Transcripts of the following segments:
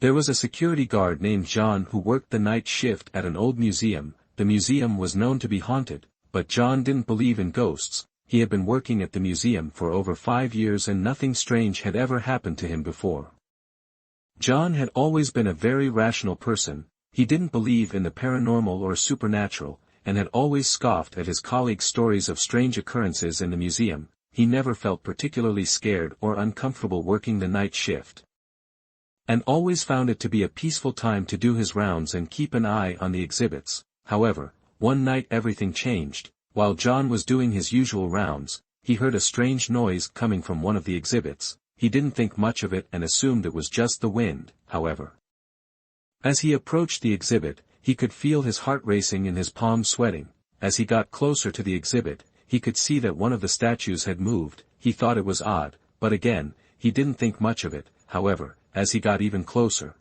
There was a security guard named John who worked the night shift at an old museum. The museum was known to be haunted, but John didn't believe in ghosts. He had been working at the museum for over 5 years and nothing strange had ever happened to him before. John had always been a very rational person. He didn't believe in the paranormal or supernatural, and had always scoffed at his colleagues' stories of strange occurrences in the museum. He never felt particularly scared or uncomfortable working the night shift, and always found it to be a peaceful time to do his rounds and keep an eye on the exhibits. However, one night everything changed. While John was doing his usual rounds, he heard a strange noise coming from one of the exhibits. He didn't think much of it and assumed it was just the wind, however. As he approached the exhibit, he could feel his heart racing and his palms sweating. As he got closer to the exhibit, he could see that one of the statues had moved. He thought it was odd, but again, he didn't think much of it. However, as he got even closer,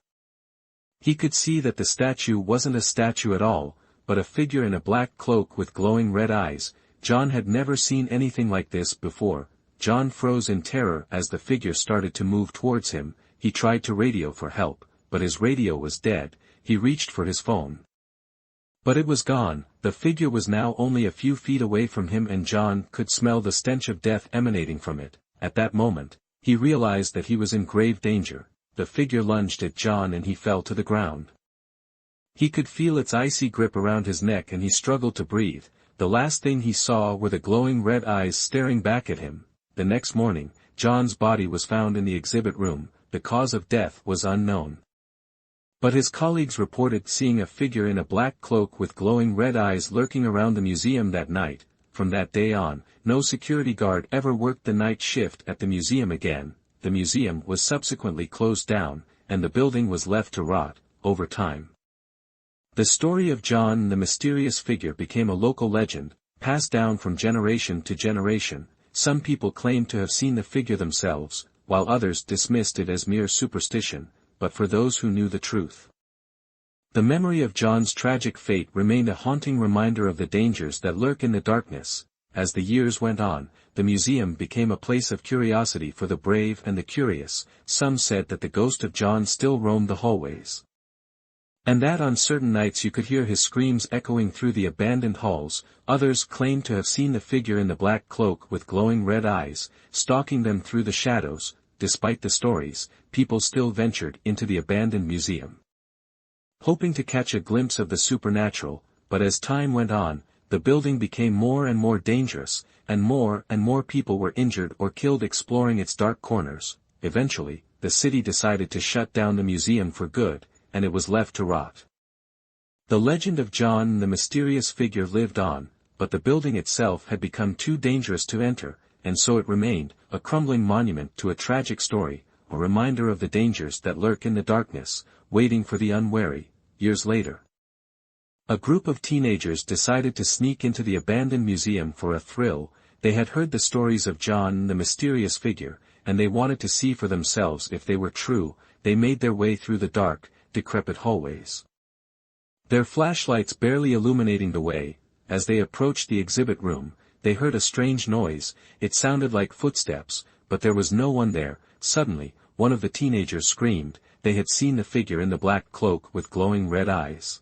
he could see that the statue wasn't a statue at all, but a figure in a black cloak with glowing red eyes. John had never seen anything like this before. John froze in terror as the figure started to move towards him. He tried to radio for help, but his radio was dead. He reached for his phone, but it was gone. The figure was now only a few feet away from him and John could smell the stench of death emanating from it. At that moment, he realized that he was in grave danger. The figure lunged at John and he fell to the ground. He could feel its icy grip around his neck and he struggled to breathe. The last thing he saw were the glowing red eyes staring back at him. The next morning, John's body was found in the exhibit room. The cause of death was unknown, but his colleagues reported seeing a figure in a black cloak with glowing red eyes lurking around the museum that night. From that day on, no security guard ever worked the night shift at the museum again. The museum was subsequently closed down, and the building was left to rot. Over time, the story of John and the mysterious figure became a local legend, passed down from generation to generation. Some people claimed to have seen the figure themselves, while others dismissed it as mere superstition. But for those who knew the truth, the memory of John's tragic fate remained a haunting reminder of the dangers that lurk in the darkness. As the years went on, the museum became a place of curiosity for the brave and the curious. Some said that the ghost of John still roamed the hallways, and that on certain nights you could hear his screams echoing through the abandoned halls. Others claimed to have seen the figure in the black cloak with glowing red eyes, stalking them through the shadows. Despite the stories, people still ventured into the abandoned museum, hoping to catch a glimpse of the supernatural. But as time went on, the building became more and more dangerous, and more people were injured or killed exploring its dark corners. Eventually, the city decided to shut down the museum for good, and it was left to rot. The legend of John and the mysterious figure lived on, but the building itself had become too dangerous to enter, and so it remained, a crumbling monument to a tragic story, a reminder of the dangers that lurk in the darkness, waiting for the unwary. Years later, a group of teenagers decided to sneak into the abandoned museum for a thrill. They had heard the stories of John and the mysterious figure, and they wanted to see for themselves if they were true. They made their way through the dark, decrepit hallways, their flashlights barely illuminating the way. As they approached the exhibit room, they heard a strange noise. It sounded like footsteps, but there was no one there. Suddenly, one of the teenagers screamed. They had seen the figure in the black cloak with glowing red eyes.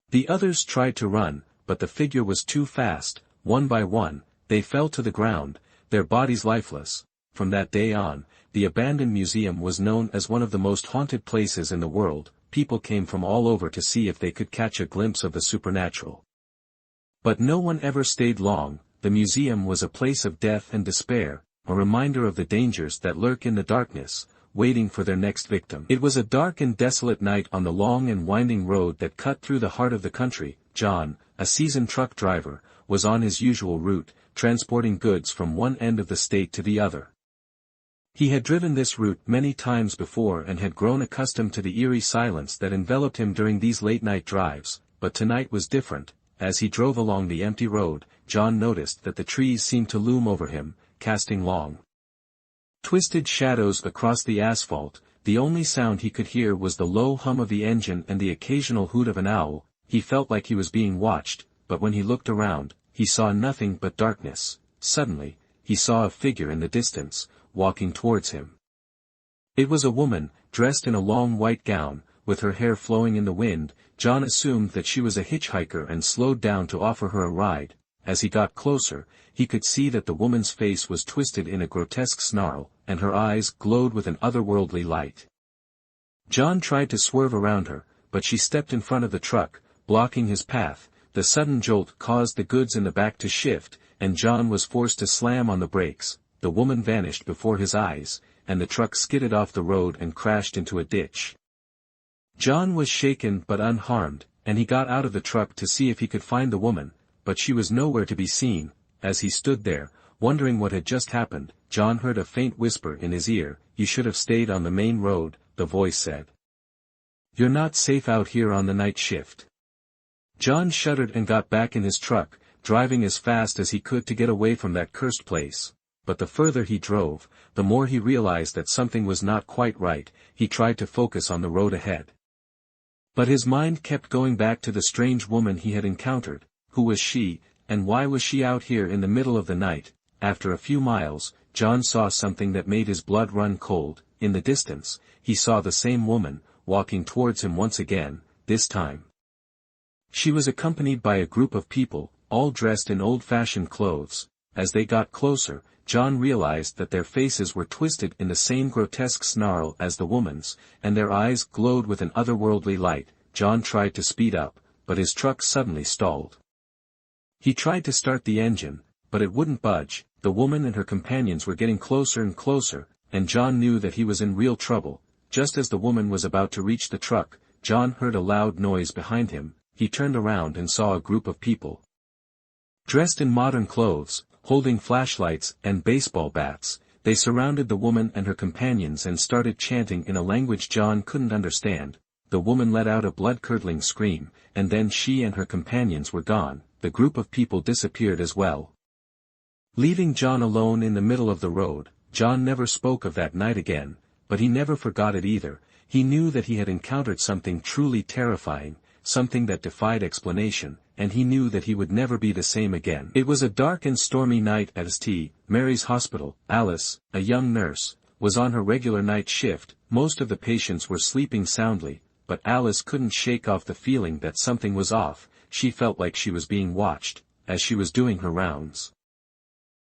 The others tried to run, but the figure was too fast. One by one, they fell to the ground, their bodies lifeless. From that day on, the abandoned museum was known as one of the most haunted places in the world. People came from all over to see if they could catch a glimpse of the supernatural, but no one ever stayed long. The museum was a place of death and despair, a reminder of the dangers that lurk in the darkness, waiting for their next victim. It was a dark and desolate night on the long and winding road that cut through the heart of the country. John, a seasoned truck driver, was on his usual route, transporting goods from one end of the state to the other. He had driven this route many times before and had grown accustomed to the eerie silence that enveloped him during these late-night drives, but tonight was different. As he drove along the empty road, John noticed that the trees seemed to loom over him, casting long, twisted shadows across the asphalt. The only sound he could hear was the low hum of the engine and the occasional hoot of an owl. He felt like he was being watched, but when he looked around, he saw nothing but darkness. Suddenly, he saw a figure in the distance, walking towards him. It was a woman, dressed in a long white gown, with her hair flowing in the wind. John assumed that she was a hitchhiker and slowed down to offer her a ride. As he got closer, he could see that the woman's face was twisted in a grotesque snarl, and her eyes glowed with an otherworldly light. John tried to swerve around her, but she stepped in front of the truck, blocking his path. The sudden jolt caused the goods in the back to shift, and John was forced to slam on the brakes. The woman vanished before his eyes, and the truck skidded off the road and crashed into a ditch. John was shaken but unharmed, and he got out of the truck to see if he could find the woman, but she was nowhere to be seen. As he stood there, wondering what had just happened, John heard a faint whisper in his ear. "You should have stayed on the main road," the voice said. "You're not safe out here on the night shift." John shuddered and got back in his truck, driving as fast as he could to get away from that cursed place. But the further he drove, the more he realized that something was not quite right. He tried to focus on the road ahead. But his mind kept going back to the strange woman he had encountered. Who was she, and why was she out here in the middle of the night? After a few miles, John saw something that made his blood run cold. In the distance, he saw the same woman, walking towards him once again, this time. She was accompanied by a group of people, all dressed in old-fashioned clothes. As they got closer, John realized that their faces were twisted in the same grotesque snarl as the woman's, and their eyes glowed with an otherworldly light. John tried to speed up, but his truck suddenly stalled. He tried to start the engine, but it wouldn't budge. The woman and her companions were getting closer and closer, and John knew that he was in real trouble. Just as the woman was about to reach the truck, John heard a loud noise behind him. He turned around and saw a group of people, dressed in modern clothes, holding flashlights and baseball bats. They surrounded the woman and her companions and started chanting in a language John couldn't understand. The woman let out a blood-curdling scream, and then she and her companions were gone. The group of people disappeared as well. Leaving John alone in the middle of the road, John never spoke of that night again, but he never forgot it either. He knew that he had encountered something truly terrifying, something that defied explanation, and he knew that he would never be the same again. It was a dark and stormy night at St. Mary's Hospital. Alice, a young nurse, was on her regular night shift. Most of the patients were sleeping soundly, but Alice couldn't shake off the feeling that something was off. She felt like she was being watched, as she was doing her rounds.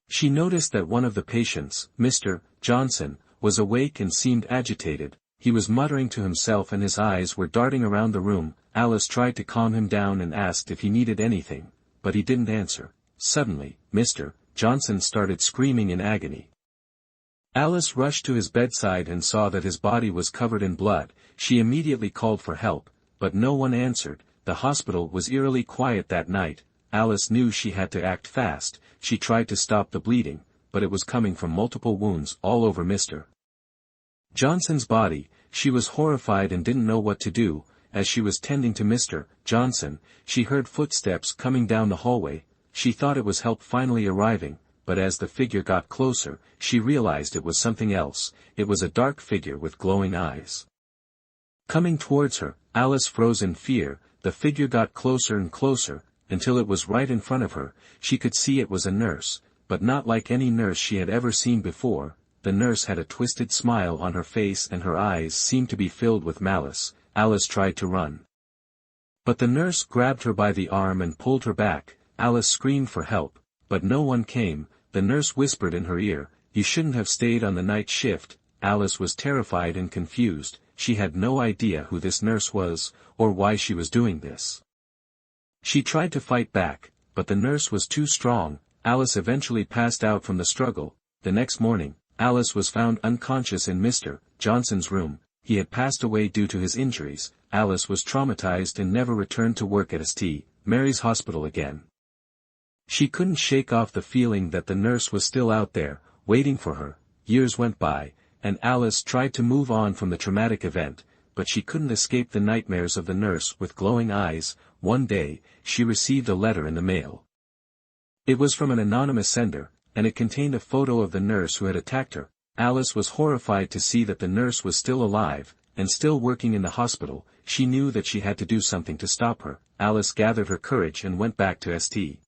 She noticed that one of the patients, Mr. Johnson, was awake and seemed agitated. He was muttering to himself and his eyes were darting around the room. Alice tried to calm him down and asked if he needed anything, but he didn't answer. Suddenly, Mr. Johnson started screaming in agony. Alice rushed to his bedside and saw that his body was covered in blood. She immediately called for help, but no one answered. The hospital was eerily quiet that night. Alice knew she had to act fast. She tried to stop the bleeding, but it was coming from multiple wounds all over Mr. Johnson's body. She was horrified and didn't know what to do. As she was tending to Mr. Johnson, she heard footsteps coming down the hallway. She thought it was help finally arriving, but as the figure got closer, she realized it was something else. It was a dark figure with glowing eyes. Coming towards her, Alice froze in fear. The figure got closer and closer, until it was right in front of her. She could see it was a nurse, but not like any nurse she had ever seen before. The nurse had a twisted smile on her face and her eyes seemed to be filled with malice. Alice tried to run, but the nurse grabbed her by the arm and pulled her back. Alice screamed for help, but no one came. The nurse whispered in her ear, "You shouldn't have stayed on the night shift." Alice was terrified and confused. She had no idea who this nurse was, or why she was doing this. She tried to fight back, but the nurse was too strong. Alice eventually passed out from the struggle. The next morning, Alice was found unconscious in Mr. Johnson's room. He had passed away due to his injuries. Alice was traumatized and never returned to work at St. Mary's Hospital again. She couldn't shake off the feeling that the nurse was still out there, waiting for her. Years went by, and Alice tried to move on from the traumatic event, but she couldn't escape the nightmares of the nurse with glowing eyes. One day, she received a letter in the mail. It was from an anonymous sender, and it contained a photo of the nurse who had attacked her. Alice was horrified to see that the nurse was still alive, and still working in the hospital. She knew that she had to do something to stop her. Alice gathered her courage and went back to St.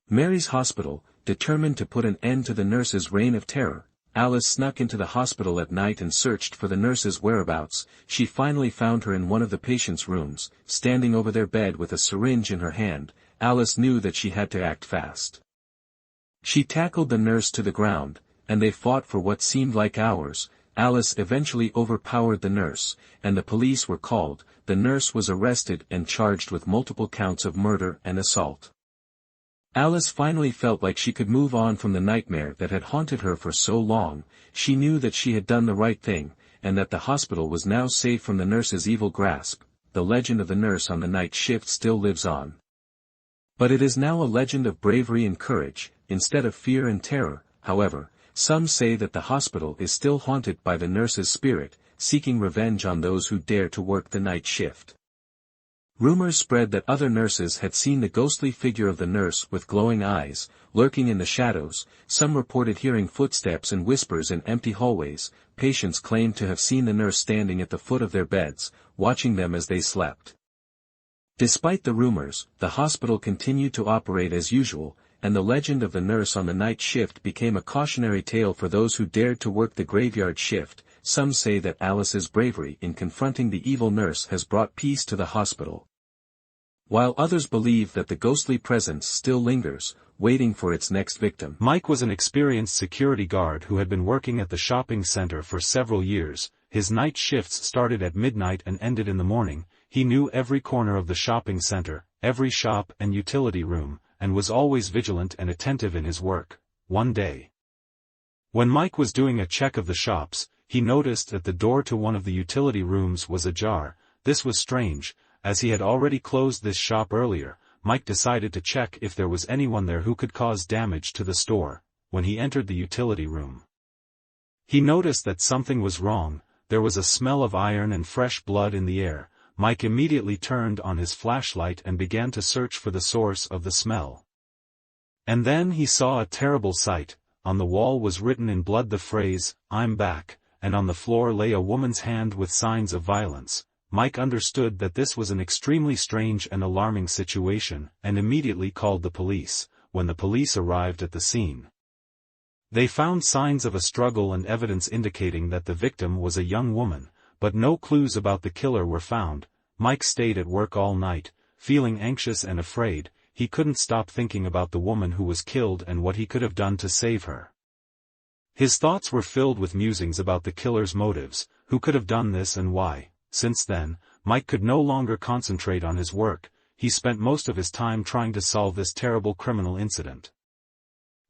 Mary's Hospital, determined to put an end to the nurse's reign of terror. Alice snuck into the hospital at night and searched for the nurse's whereabouts. She finally found her in one of the patients' rooms, standing over their bed with a syringe in her hand. Alice knew that she had to act fast. She tackled the nurse to the ground, and they fought for what seemed like hours. Alice eventually overpowered the nurse, and the police were called. The nurse was arrested and charged with multiple counts of murder and assault. Alice finally felt like she could move on from the nightmare that had haunted her for so long. She knew that she had done the right thing, and that the hospital was now safe from the nurse's evil grasp. The legend of the nurse on the night shift still lives on. But it is now a legend of bravery and courage, instead of fear and terror. However, some say that the hospital is still haunted by the nurse's spirit, seeking revenge on those who dare to work the night shift. Rumors spread that other nurses had seen the ghostly figure of the nurse with glowing eyes, lurking in the shadows. Some reported hearing footsteps and whispers in empty hallways. Patients claimed to have seen the nurse standing at the foot of their beds, watching them as they slept. Despite the rumors, the hospital continued to operate as usual, and the legend of the nurse on the night shift became a cautionary tale for those who dared to work the graveyard shift. Some say that Alice's bravery in confronting the evil nurse has brought peace to the hospital, while others believe that the ghostly presence still lingers, waiting for its next victim. Mike was an experienced security guard who had been working at the shopping center for several years. His night shifts started at midnight and ended in the morning. He knew every corner of the shopping center, every shop and utility room, and was always vigilant and attentive in his work. One day, when Mike was doing a check of the shops, he noticed that the door to one of the utility rooms was ajar. This was strange, as he had already closed this shop earlier. Mike decided to check if there was anyone there who could cause damage to the store. When he entered the utility room, he noticed that something was wrong. There was a smell of iron and fresh blood in the air. Mike immediately turned on his flashlight and began to search for the source of the smell. And then he saw a terrible sight. On the wall was written in blood the phrase, "I'm back," and on the floor lay a woman's hand with signs of violence. Mike understood that this was an extremely strange and alarming situation, and immediately called the police. When the police arrived at the scene, they found signs of a struggle and evidence indicating that the victim was a young woman, but no clues about the killer were found. Mike stayed at work all night, feeling anxious and afraid. He couldn't stop thinking about the woman who was killed and what he could have done to save her. His thoughts were filled with musings about the killer's motives, who could have done this and why. Since then, Mike could no longer concentrate on his work. He spent most of his time trying to solve this terrible criminal incident.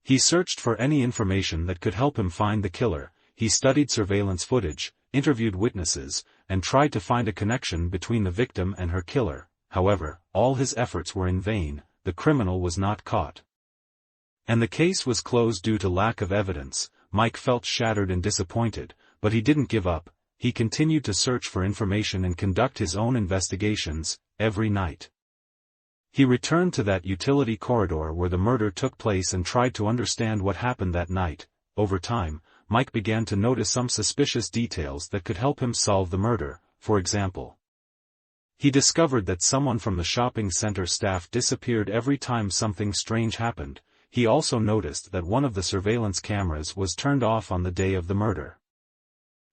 He searched for any information that could help him find the killer. He studied surveillance footage, interviewed witnesses, and tried to find a connection between the victim and her killer. However, all his efforts were in vain. The criminal was not caught, and the case was closed due to lack of evidence. Mike felt shattered and disappointed, but he didn't give up. He continued to search for information and conduct his own investigations. Every night, he returned to that utility corridor where the murder took place and tried to understand what happened that night. Over time, Mike began to notice some suspicious details that could help him solve the murder. For example, he discovered that someone from the shopping center staff disappeared every time something strange happened. He also noticed that one of the surveillance cameras was turned off on the day of the murder.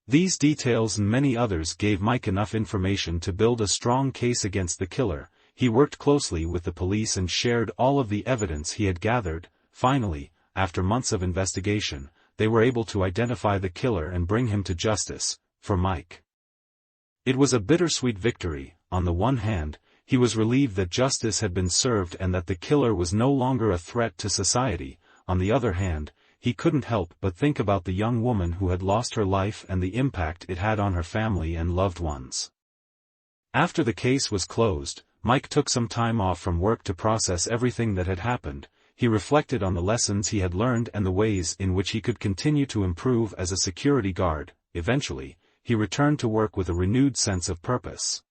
These details and many others gave Mike enough information to build a strong case against the killer. He worked closely with the police and shared all of the evidence he had gathered. Finally, after months of investigation, they were able to identify the killer and bring him to justice. For Mike, it was a bittersweet victory. On the one hand, he was relieved that justice had been served and that the killer was no longer a threat to society. On the other hand, he couldn't help but think about the young woman who had lost her life and the impact it had on her family and loved ones. After the case was closed, Mike took some time off from work to process everything that had happened. He reflected on the lessons he had learned and the ways in which he could continue to improve as a security guard. Eventually, he returned to work with a renewed sense of purpose.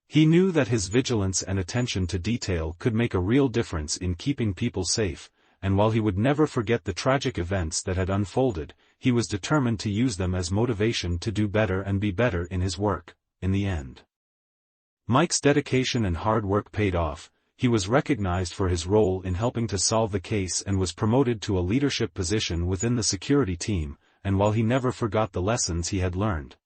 He knew that his vigilance and attention to detail could make a real difference in keeping people safe, and while he would never forget the tragic events that had unfolded, he was determined to use them as motivation to do better and be better in his work. In the end, Mike's dedication and hard work paid off. He was recognized for his role in helping to solve the case and was promoted to a leadership position within the security team. and while he never forgot the lessons he had learned.